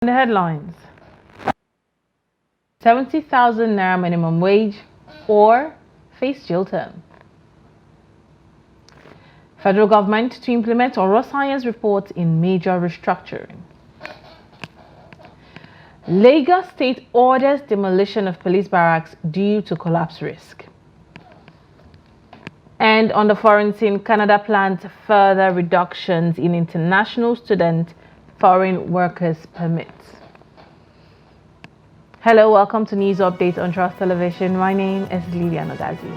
In the headlines, 70,000 naira minimum wage or face jail term. Federal government to implement oral science reports in major restructuring. Lagos State orders demolition of police barracks due to collapse risk. And on the foreign scene, Canada plans further reductions in international student foreign workers permits. Hello, welcome to News Updates on Trust Television. My name is Lydia Nagazi.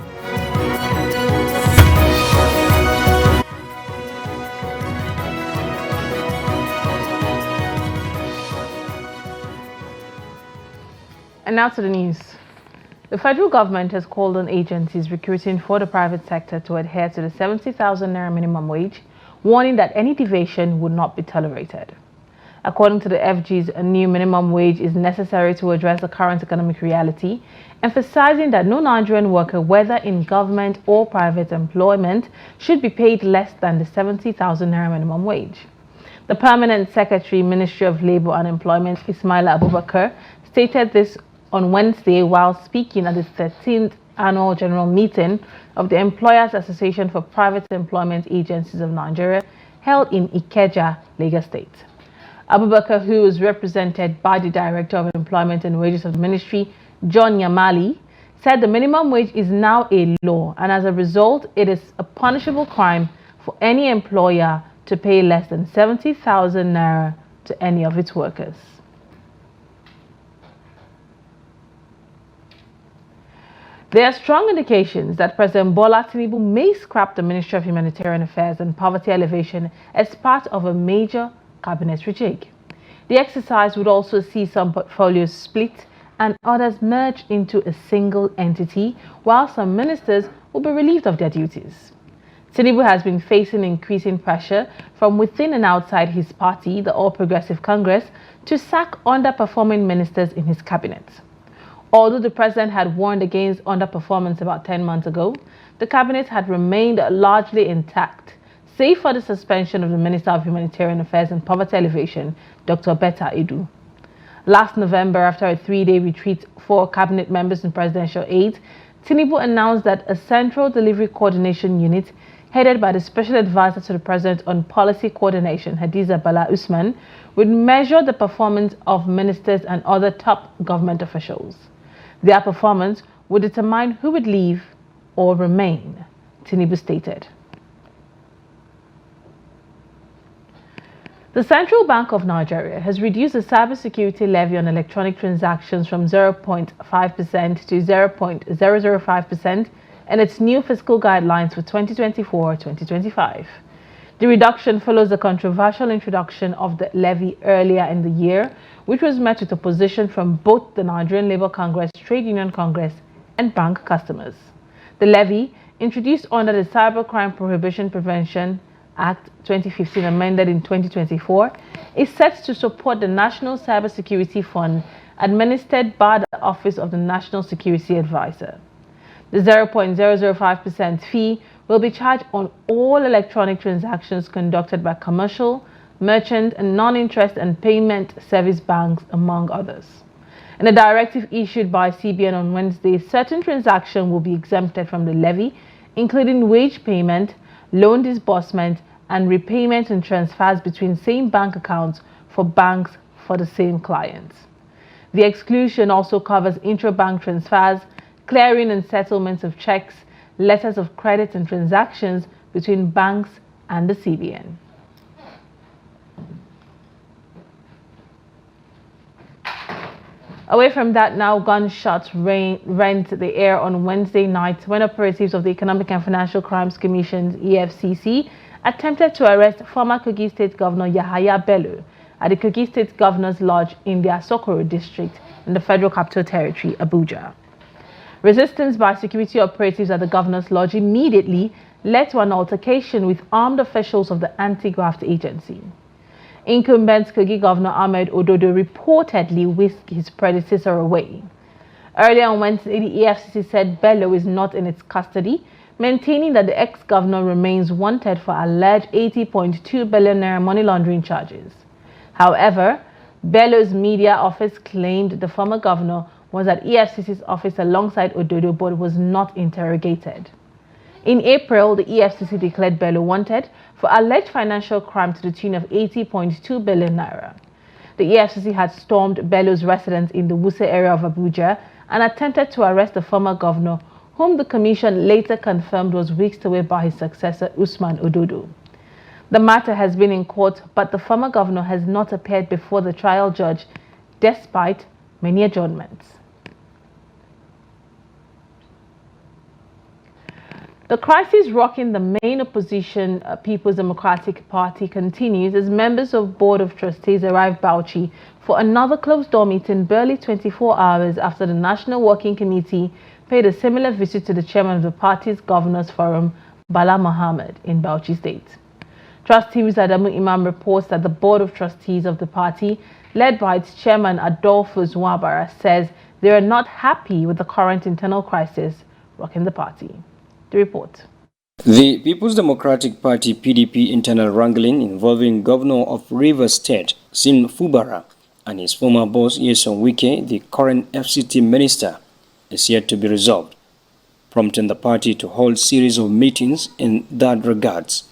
And now to the news. The federal government has called on agencies recruiting for the private sector to adhere to the 70,000 naira minimum wage, warning that any deviation would not be tolerated. According to the FG's, a new minimum wage is necessary to address the current economic reality, emphasizing that no Nigerian worker, whether in government or private employment, should be paid less than the 70,000 naira minimum wage. The Permanent Secretary, Ministry of Labour and Employment, Ismaila Abubakar, stated this on Wednesday while speaking at the 13th annual general meeting of the Employers Association for Private Employment Agencies of Nigeria, held in Ikeja, Lagos State. Abubakar, who is represented by the Director of Employment and Wages of the Ministry, John Yamali, said the minimum wage is now a law, and as a result, it is a punishable crime for any employer to pay less than 70,000 naira to any of its workers. There are strong indications that President Bola Tinubu may scrap the Ministry of Humanitarian Affairs and Poverty Alleviation as part of a major cabinet rejig. The exercise would also see some portfolios split and others merged into a single entity, while some ministers will be relieved of their duties. Tinubu has been facing increasing pressure from within and outside his party, the All Progressive Congress, to sack underperforming ministers in his cabinet. Although the president had warned against underperformance about 10 months ago, the cabinet had remained largely intact, save for the suspension of the Minister of Humanitarian Affairs and Poverty Alleviation, Dr. Betta Edu. Last November, after a 3-day retreat for cabinet members and presidential aides, Tinubu announced that a central delivery coordination unit headed by the Special Advisor to the President on Policy Coordination, Hadiza Bala Usman, would measure the performance of ministers and other top government officials. Their performance would determine who would leave or remain, Tinubu stated. The Central Bank of Nigeria has reduced the cybersecurity levy on electronic transactions from 0.5% to 0.005% in its new fiscal guidelines for 2024-2025. The reduction follows the controversial introduction of the levy earlier in the year, which was met with opposition from both the Nigerian Labour Congress, Trade Union Congress, and bank customers. The levy, introduced under the Cybercrime Prohibition Prevention Act 2015, amended in 2024, is set to support the National Cybersecurity Fund administered by the Office of the National Security Advisor. The 0.005% fee will be charged on all electronic transactions conducted by commercial, merchant, and non-interest and payment service banks, among others. In a directive issued by CBN on Wednesday, certain transactions will be exempted from the levy, including wage payment, loan disbursement, and repayment and transfers between same bank accounts for banks for the same clients. The exclusion also covers intra-bank transfers, clearing and settlements of checks, letters of credit, and transactions between banks and the CBN. Away from that now, gunshots rent the air on Wednesday night when operatives of the Economic and Financial Crimes Commission, EFCC, attempted to arrest former Kogi State Governor Yahaya Bello at the Kogi State Governor's Lodge in the Asokoro district in the Federal Capital Territory, Abuja. Resistance by security operatives at the Governor's Lodge immediately led to an altercation with armed officials of the anti-graft agency. Incumbent Kogi Governor Ahmed Ododo reportedly whisked his predecessor away. Earlier on Wednesday, the EFCC said Bello is not in its custody, maintaining that the ex-governor remains wanted for alleged 80.2 billion naira money laundering charges. However, Bello's media office claimed the former governor was at EFCC's office alongside Ododo but was not interrogated. In April, the EFCC declared Bello wanted for alleged financial crime to the tune of 80.2 billion naira. The EFCC had stormed Bello's residence in the Wuse area of Abuja and attempted to arrest the former governor, whom the commission later confirmed was whisked away by his successor, Usman Ododo. The matter has been in court, but the former governor has not appeared before the trial judge, despite many adjournments. The crisis rocking the main opposition People's Democratic Party continues as members of Board of Trustees arrived Bauchi for another closed-door meeting barely 24 hours after the National Working Committee paid a similar visit to the chairman of the party's Governors Forum, Bala Mohammed, in Bauchi State. Trustee Adamu Imam reports that the Board of Trustees of the party, led by its chairman Adolfo Zwabara, says they are not happy with the current internal crisis rocking the party. The report. The People's Democratic Party PDP internal wrangling involving Governor of Rivers State, Sim Fubara, and his former boss, Nyesom Wike, the current FCT minister, is yet to be resolved, prompting the party to hold series of meetings in that regards.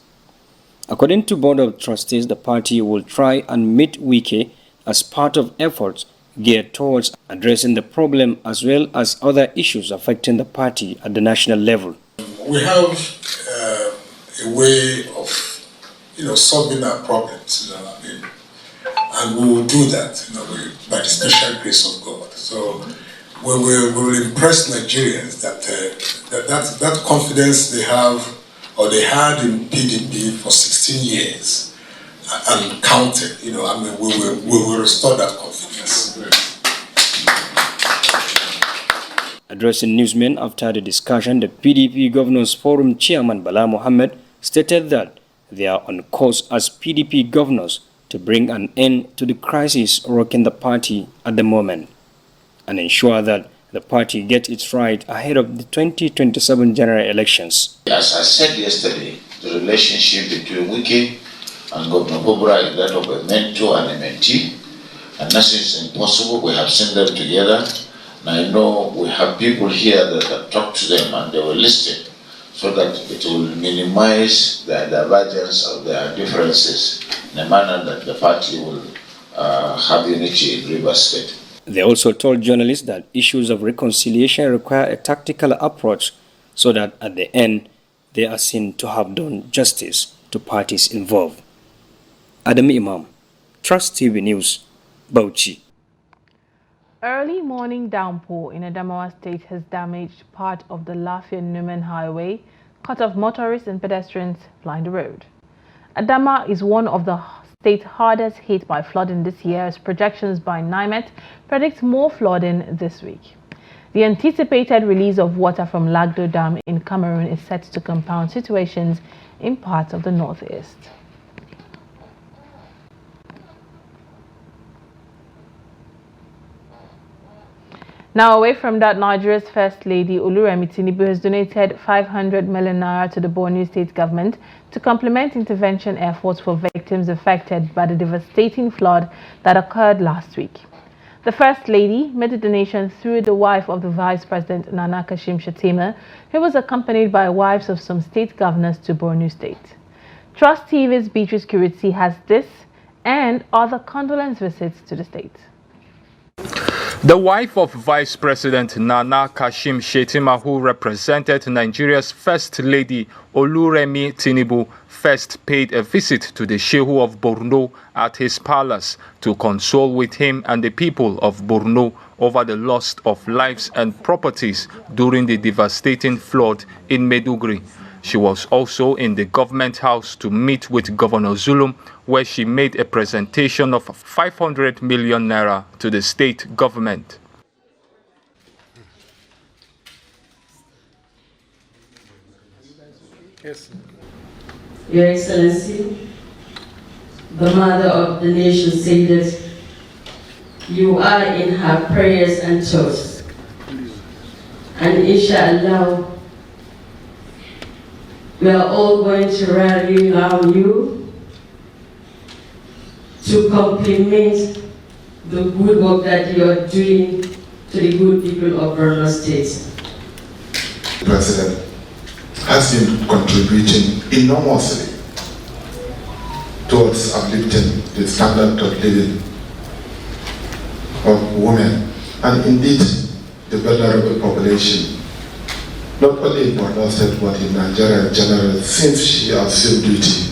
According to Board of Trustees, the party will try and meet Wike as part of efforts geared towards addressing the problem as well as other issues affecting the party at the national level. We have a way of, solving our problems, and we will do that, by the special grace of God. So we will impress Nigerians that confidence they have or they had in PDP for 16 years and counted, we will restore that confidence. Addressing newsmen after the discussion, the PDP Governors Forum Chairman Bala Mohammed stated that they are on course as PDP governors to bring an end to the crisis rocking the party at the moment and ensure that the party gets its right ahead of the 2027 general elections. As I said yesterday, the relationship between Wike and Governor Bobra is that of a mentor and a mentee, and nothing is impossible. We have seen them together. And I know we have people here that have talked to them and they will listen so that it will minimize the divergence of their differences in a manner that the party will have unity in Rivers State. They also told journalists that issues of reconciliation require a tactical approach so that at the end they are seen to have done justice to parties involved. Adam Imam, Trust TV News, Bauchi. Early morning downpour in Adamawa State has damaged part of the Lafia-Numan Highway, cut off motorists and pedestrians flying the road. Adama is one of the states hardest hit by flooding this year, as projections by NIMET predict more flooding this week. The anticipated release of water from Lagdo Dam in Cameroon is set to compound situations in parts of the northeast. Now, away from that, Nigeria's First Lady Oluremi Tinubu has donated 500 million naira to the Borno State government to complement intervention efforts for victims affected by the devastating flood that occurred last week. The First Lady made the donation through the wife of the Vice President Nana Kashim Shettima, who was accompanied by wives of some state governors to Borno State. Trust TV's Beatrice Kuriti has this and other condolence visits to the state. The wife of Vice President Nana Kashim Shettima, who represented Nigeria's First Lady Oluremi Tinubu, first paid a visit to the Shehu of Borno at his palace to console with him and the people of Borno over the loss of lives and properties during the devastating flood in Maiduguri. She was also in the government house to meet with Governor Zulum, where she made a presentation of 500 million naira to the state government. Yes. Your Excellency, the Mother of the Nation, said that you are in her prayers and thoughts. And inshallah, we are all going to rally around you to complement the good work that you are doing to the good people of Borno State. The President has been contributing enormously towards uplifting the standard of living of women and indeed the vulnerable population, not only in Borno State but in Nigeria in general, since she assumed duty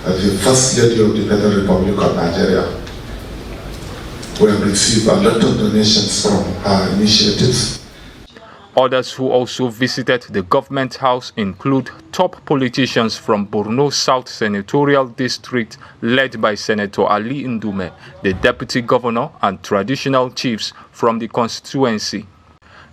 as the First Lady of the Federal Republic of Nigeria. We have received a lot of donations from her initiatives. Others who also visited the government house include top politicians from Borno South Senatorial District led by Senator Ali Ndume, the Deputy Governor, and traditional chiefs from the constituency.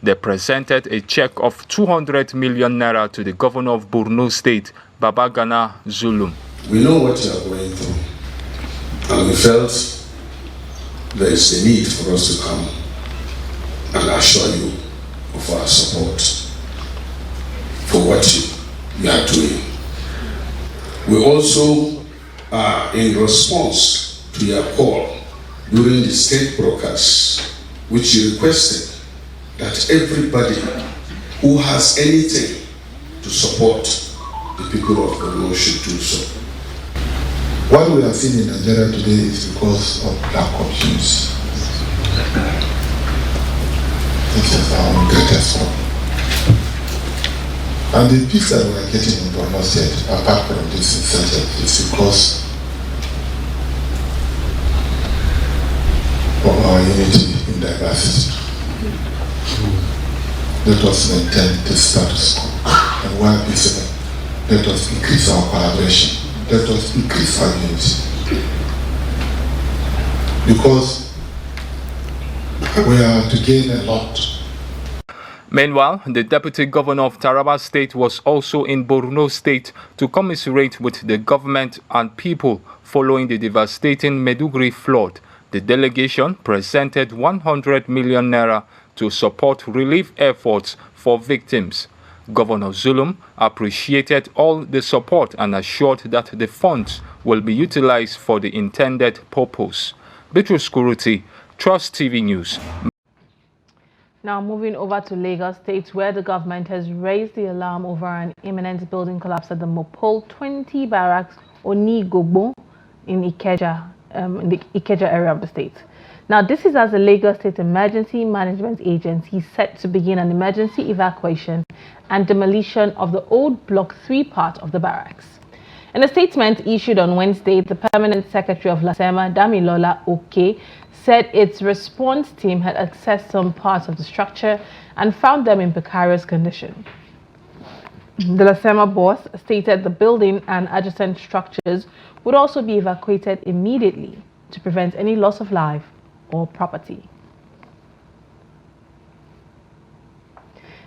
They presented a check of 200 million naira to the Governor of Borno State, Babagana Zulum. We know what you are going through, and we felt there is a need for us to come and assure you of our support for what you are doing. We also are in response to your call during the state broadcast, which you requested that everybody who has anything to support the people of Borno should do so. What we have seen in Nigeria today is because of black options. This is our greatest one. And the peace that we are getting in Borno State, apart from this insurgent, is because of our unity in diversity. Let us maintain the status quo. And while peaceable, let us increase our collaboration. Let us increase our unity. Because we are to gain a lot. Meanwhile, the Deputy Governor of Taraba State was also in Borno State to commiserate with the government and people following the devastating Meduguri flood. The delegation presented 100 million naira to support relief efforts for victims. Governor Zulum appreciated all the support and assured that the funds will be utilized for the intended purpose. Bitrus Kuruti, Trust TV News. Now moving over to Lagos State, where the government has raised the alarm over an imminent building collapse at the Mopol 20 barracks Onigogbo in Ikeja, in the Ikeja area of the state. Now, this is as the Lagos State Emergency Management Agency is set to begin an emergency evacuation and demolition of the old Block 3 part of the barracks. In a statement issued on Wednesday, the Permanent Secretary of LASEMA, Damilola Oke, said its response team had accessed some parts of the structure and found them in precarious condition. The LASEMA boss stated the building and adjacent structures would also be evacuated immediately to prevent any loss of life or property.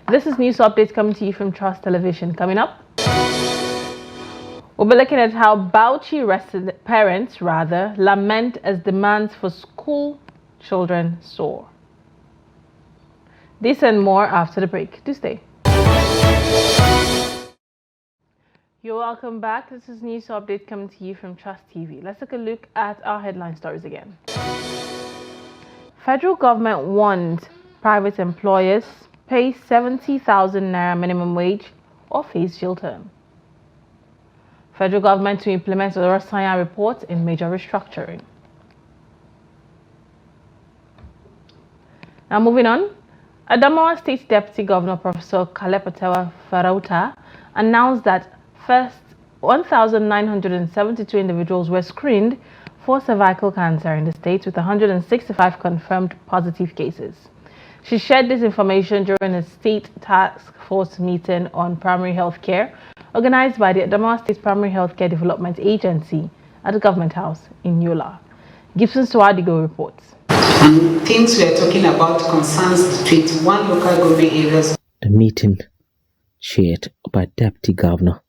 This is news updates coming to you from Trust Television. Coming up, we'll be looking at how Bauchi parents lament as demands for school children soar. This and more after the break. Do stay. You're welcome back. This is news update coming to you from Trust TV. Let's take a look at our headline stories again. Federal government warns private employers pay 70,000 naira minimum wage or face jail term. Federal government to implement the Rosanya report in major restructuring. Now moving on, Adamawa State Deputy Governor Professor Kalepatewa Farauta announced that first 1,972 individuals were screened for cervical cancer in the state, with 165 confirmed positive cases. She shared this information during a state task force meeting on primary health care organized by the Adamawa State Primary Healthcare Development Agency at the Government House in Yola. Gibson Swadigo reports. And things we are talking about concerns the 21 local government areas. The meeting, chaired by Deputy Governor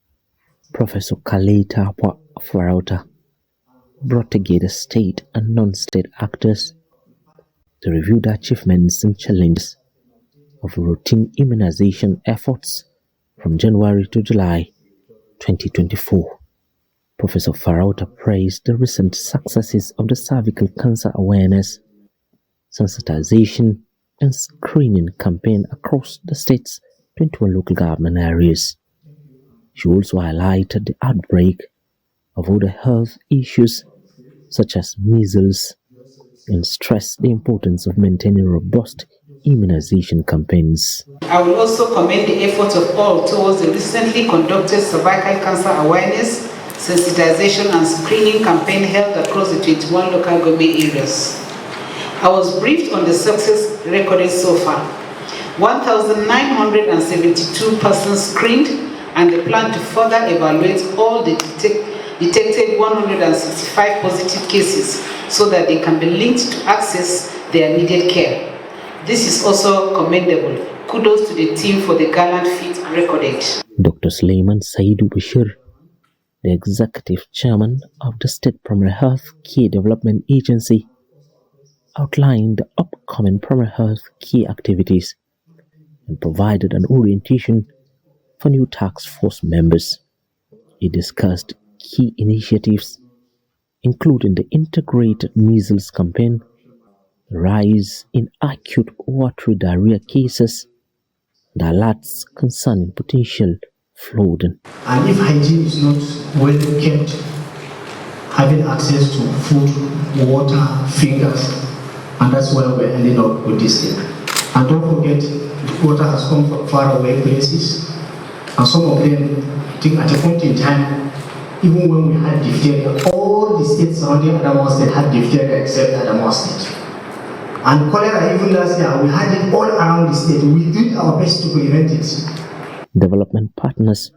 Professor Kalepatewa Farauta, brought together state and non-state actors to review the achievements and challenges of routine immunization efforts from January to July 2024. Professor Farauta praised the recent successes of the cervical cancer awareness sensitization, and screening campaign across the state's 21 local government areas. She also highlighted the outbreak of other health issues such as measles and stressed the importance of maintaining robust immunization campaigns. I will also commend the efforts of all towards the recently conducted cervical cancer awareness, sensitization and screening campaign held across the 21 local government areas. I was briefed on the success recorded so far. 1,972 persons screened, and they plan to further evaluate all the detected 165 positive cases so that they can be linked to access their needed care. This is also commendable. Kudos to the team for the gallant feat recorded. Dr. Suleiman Saidu Bashir, the executive chairman of the State Primary Health Care Development Agency, outlined the upcoming primary health care activities and provided an orientation for new task force members. He discussed key initiatives, including the integrated measles campaign, the rise in acute watery diarrhea cases, the alerts concerning potential flooding. And if hygiene is not well kept, having access to food, water, fingers, and that's where we're ending up with this thing. And don't forget, water has come from far away places, and some of them, I think at a point in time, even when we had diphtheria, all the states surrounding Adamawa State had diphtheria except Adamawa State. And cholera, even last year, we had it all around the state. We did our best to prevent it. Development partners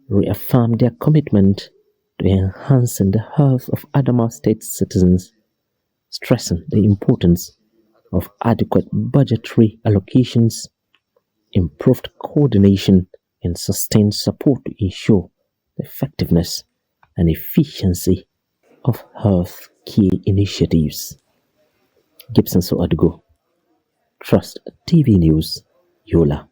reaffirmed their commitment to enhancing the health of Adamawa State citizens, stressing the importance of adequate budgetary allocations, improved coordination, and sustained support to ensure the effectiveness and efficiency of health care initiatives. Gibson Soadgo, Trust TV News, Yola.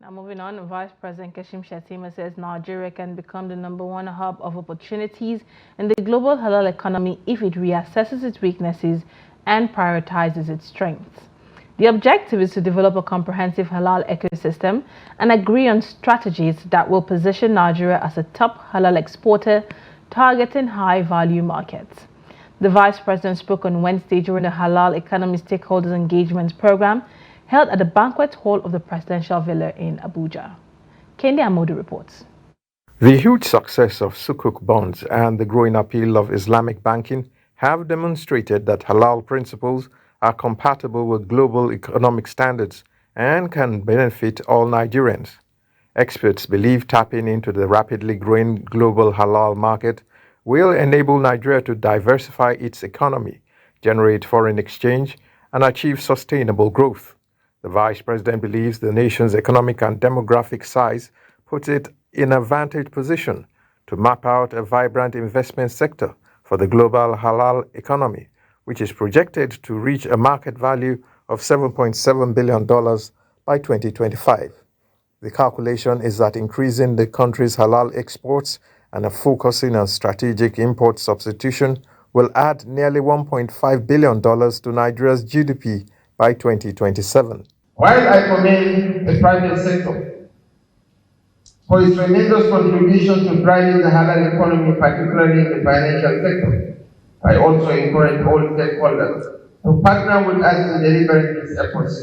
Now moving on, Vice President Kashim Shettima says Nigeria can become the #1 hub of opportunities in the global halal economy if it reassesses its weaknesses and prioritizes its strengths. The objective is to develop a comprehensive halal ecosystem and agree on strategies that will position Nigeria as a top halal exporter targeting high-value markets. The Vice President spoke on Wednesday during the Halal Economy Stakeholders Engagement Program held at the banquet hall of the Presidential Villa in Abuja. Kendi Amodu reports. The huge success of Sukuk bonds and the growing appeal of Islamic banking have demonstrated that halal principles are compatible with global economic standards and can benefit all Nigerians. Experts believe tapping into the rapidly growing global halal market will enable Nigeria to diversify its economy, generate foreign exchange, and achieve sustainable growth. The Vice President believes the nation's economic and demographic size puts it in a vantage position to map out a vibrant investment sector for the global halal economy, which is projected to reach a market value of $7.7 billion by 2025. The calculation is that increasing the country's halal exports and focusing on strategic import substitution will add nearly $1.5 billion to Nigeria's GDP by 2027. While I commend the private sector for its tremendous contribution to driving the halal economy, particularly in the financial sector, I also encourage all stakeholders to partner with us in delivering these efforts.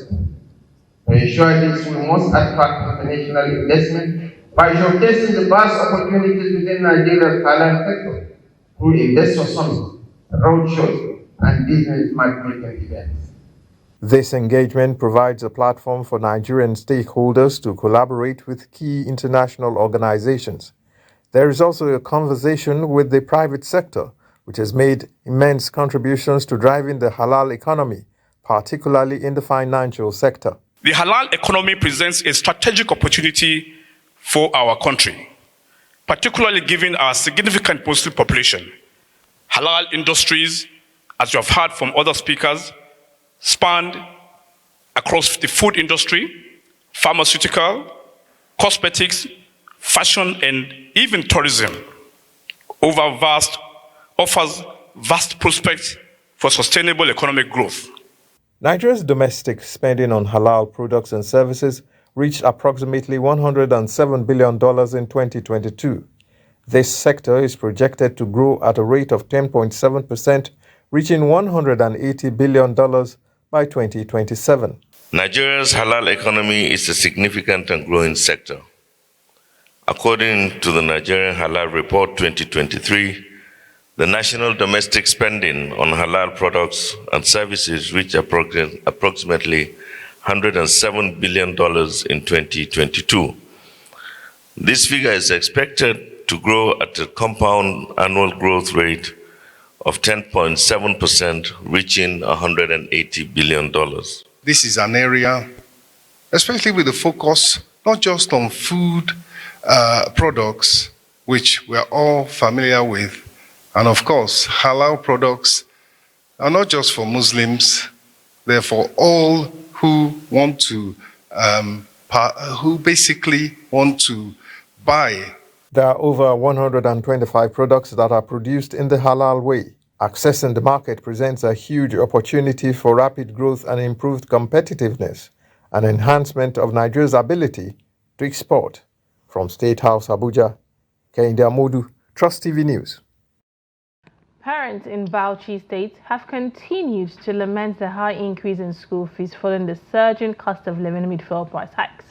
To ensure this, we must attract international investment by showcasing the vast opportunities within Nigeria's halal sector through investor summits, roadshows, and business matchmaking events. This engagement provides a platform for Nigerian stakeholders to collaborate with key international organizations. There is also a conversation with the private sector, which has made immense contributions to driving the halal economy, particularly in the financial sector. The halal economy presents a strategic opportunity for our country, particularly given our significant Muslim population. Halal industries, as you have heard from other speakers, spanned across the food industry, pharmaceutical, cosmetics, fashion, and even tourism. Offers vast prospects for sustainable economic growth. Nigeria's domestic spending on halal products and services reached approximately $107 billion in 2022. This sector is projected to grow at a rate of 10.7%, reaching $180 billion by 2027. Nigeria's halal economy is a significant and growing sector. According to the Nigerian Halal Report 2023, the national domestic spending on halal products and services reached approximately $107 billion in 2022. This figure is expected to grow at a compound annual growth rate of 10.7%, reaching $180 billion. This is an area, especially with the focus not just on food products, which we're all familiar with, and of course, halal products are not just for Muslims, they're for all who want to, who basically want to buy. There are over 125 products that are produced in the halal way. Accessing the market presents a huge opportunity for rapid growth and improved competitiveness, and enhancement of Nigeria's ability to export. From State House, Abuja, Kehinde Amodu, Trust TV News. Parents in Bauchi State have continued to lament the high increase in school fees following the surging cost of living amid fuel price hikes.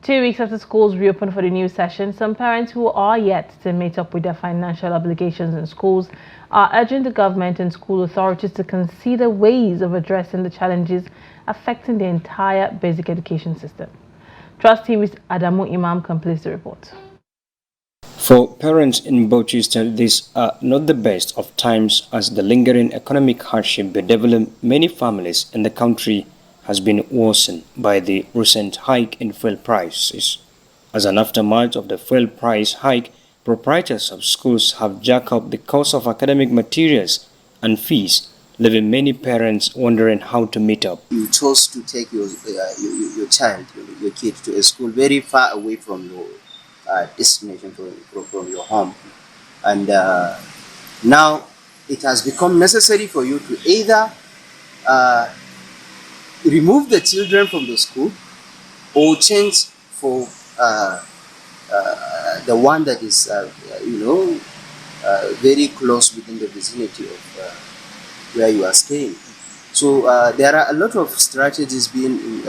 2 weeks after schools reopened for the new session, some parents who are yet to meet up with their financial obligations in schools are urging the government and school authorities to consider ways of addressing the challenges affecting the entire basic education system. Trust TV's Adamu Imam completes the report. For parents in Bauchi State, these are not the best of times as the lingering economic hardship bedeviling many families in the country has been worsened by the recent hike in fuel prices. As an aftermath of the fuel price hike, proprietors of schools have jacked up the cost of academic materials and fees, leaving many parents wondering how to meet up. You chose to take your child, your kid, to a school very far away from your destination, from your home, and now it has become necessary for you to either remove the children from the school or change for the one that is very close within the vicinity of where you are staying. So there are a lot of strategies being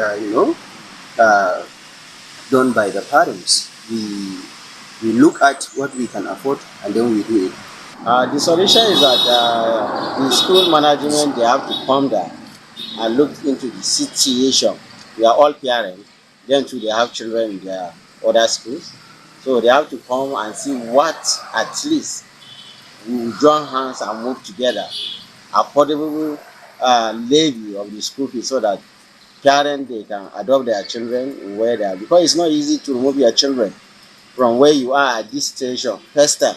done by the parents. We look at what we can afford and then we do it. The solution is that the school management, they have to come down and look into the situation. We are all parents, then too they have children in their other schools. So they have to come and see what at least we will join hands and move together. Affordable levy of the school fees so that parents, they can adopt their children where they are. Because it's not easy to remove your children from where you are at this station. First time,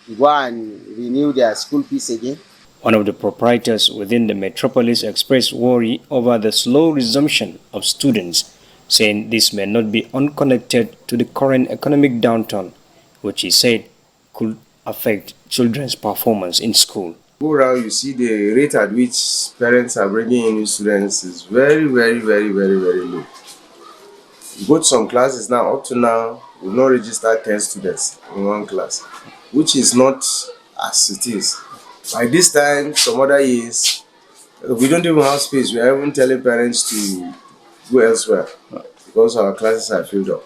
to go and renew their school fees again. One of the proprietors within the metropolis expressed worry over the slow resumption of students, saying this may not be unconnected to the current economic downturn, which he said could affect children's performance in school. Go around, you see the rate at which parents are bringing in new students is very, very, very, very, very low. You go to some classes now, up to now, we've not registered 10 students in one class, which is not as it is. By this time, some other years, we don't even have space. We are even telling parents to go elsewhere because our classes are filled up.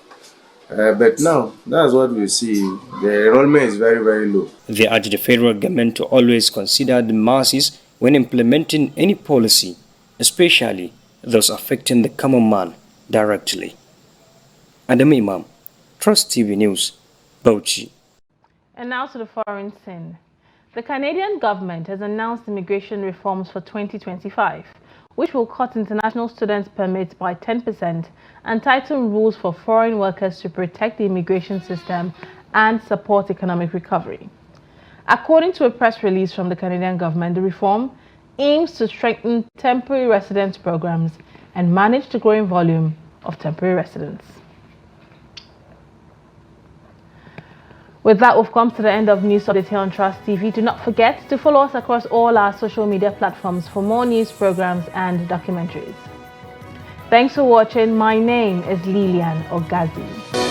But now, that's what we see. The enrollment is very, very low. They urge the federal government to always consider the masses when implementing any policy, especially those affecting the common man directly. Adam Imam, Trust TV News, Bauchi. And now to the foreign scene. The Canadian government has announced immigration reforms for 2025, which will cut international students' permits by 10% and tighten rules for foreign workers to protect the immigration system and support economic recovery. According to a press release from the Canadian government, the reform aims to strengthen temporary residence programs and manage the growing volume of temporary residents. With that, we've come to the end of News Update here on Trust TV. Do not forget to follow us across all our social media platforms for more news programs and documentaries. Thanks for watching. My name is Lilian Ogazi.